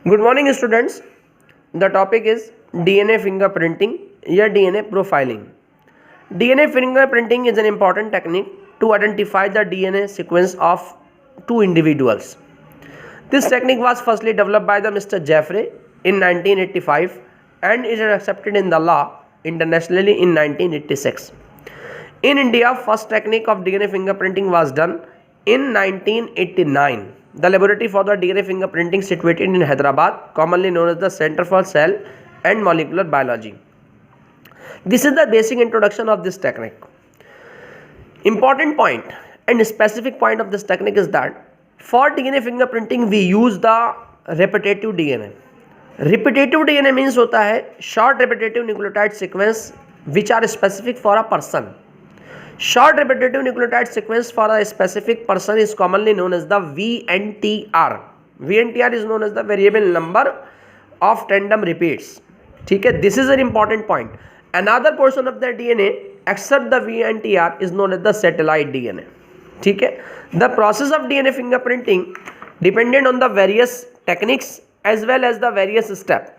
Good morning, students. The topic is DNA fingerprinting or DNA profiling. DNA fingerprinting is an important technique to identify the DNA sequence of two individuals. This technique was firstly developed by the Mr. Jeffrey in 1985 and is accepted in the law internationally in 1986. In India, first technique of DNA fingerprinting was done in 1989. The laboratory for the DNA fingerprinting situated in Hyderabad, commonly known as the Center for Cell and Molecular Biology. This is the basic introduction of this technique. Important point and specific point of this technique is that for DNA fingerprinting we use the repetitive DNA. Repetitive DNA means होता है short repetitive nucleotide sequence which are specific for a person. Short repetitive nucleotide sequence for a specific person is commonly known as the VNTR. VNTR is known as the variable number of tandem repeats. ठीक है, this is an important point. Another portion of the DNA except the VNTR is known as the satellite DNA. ठीक है, the process of DNA fingerprinting dependent on the various techniques as well as the various steps.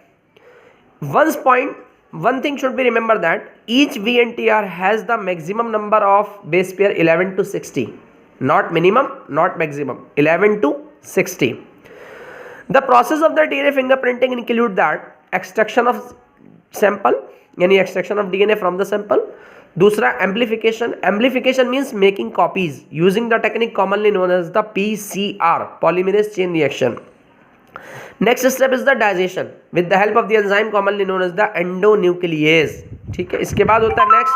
One thing should be remember that each VNTR has the maximum number of base pair 11 to 60, not minimum, not maximum, 11 to 60. The process of the DNA fingerprinting include that extraction of sample, यानी extraction of DNA from the sample. दूसरा amplification means making copies using the technique commonly known as the PCR, polymerase chain reaction. Next step is the digestion with the help of the enzyme commonly known as the endonuclease. ठीक है, इसके बाद होता है next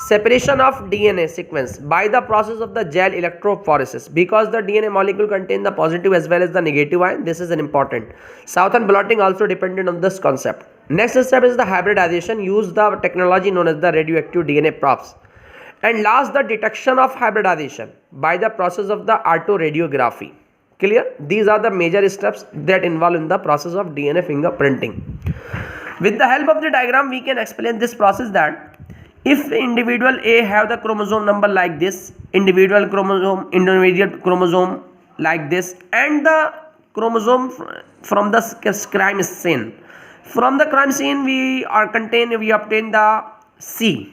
separation of DNA sequence by the process of the gel electrophoresis because the DNA molecule contain the positive as well as the negative ion. This is an important. Southern blotting also dependent on this concept. Next step is the hybridization. Use the technology known as the radioactive DNA probes. And last, the detection of hybridization by the process of the autoradiography. Clear? These are the major steps that involve in the process of DNA fingerprinting. With the help of the diagram, we can explain this process that if individual A have the chromosome number like this, individual chromosome like this, and the chromosome from the crime scene. From the crime scene, we obtain the C.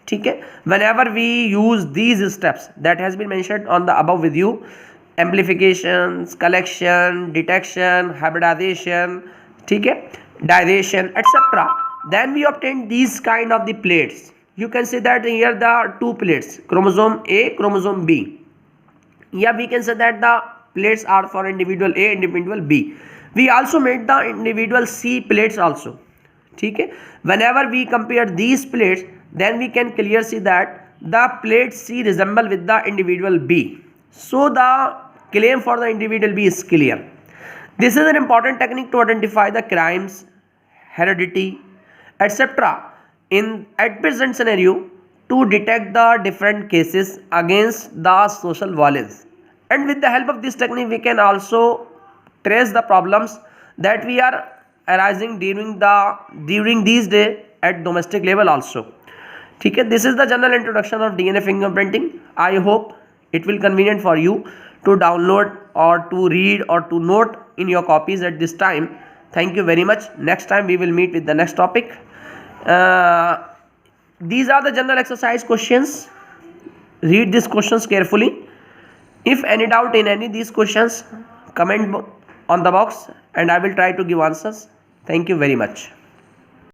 ठीक है, whenever we use these steps that has been mentioned on the above with you, amplification, collection, detection, hybridization, ठीक है, digestion, etc. Then we obtain these kind of the plates. You can see that here the two plates, chromosome A, chromosome B. Yeah, we can say that the plates are for individual A, individual B. We also made the individual C plates also. ठीक है, whenever we compare these plates, then we can clearly see that the plate C resemble with the individual B. So the claim for the individual B is clear. This is an important technique to identify the crimes, heredity, etc. At present scenario to detect the different cases against the social violence. And with the help of this technique, we can also trace the problems that we are arising during these days at domestic level also. ठीक है, this is the general introduction of DNA fingerprinting. I hope it will convenient for you to download or to read or to note in your copies at this time. Thank you very much. Next time we will meet with the next topic. These are the general exercise questions. Read these questions carefully. If any doubt in any of these questions, comment on the box and I will try to give answers. Thank you very much.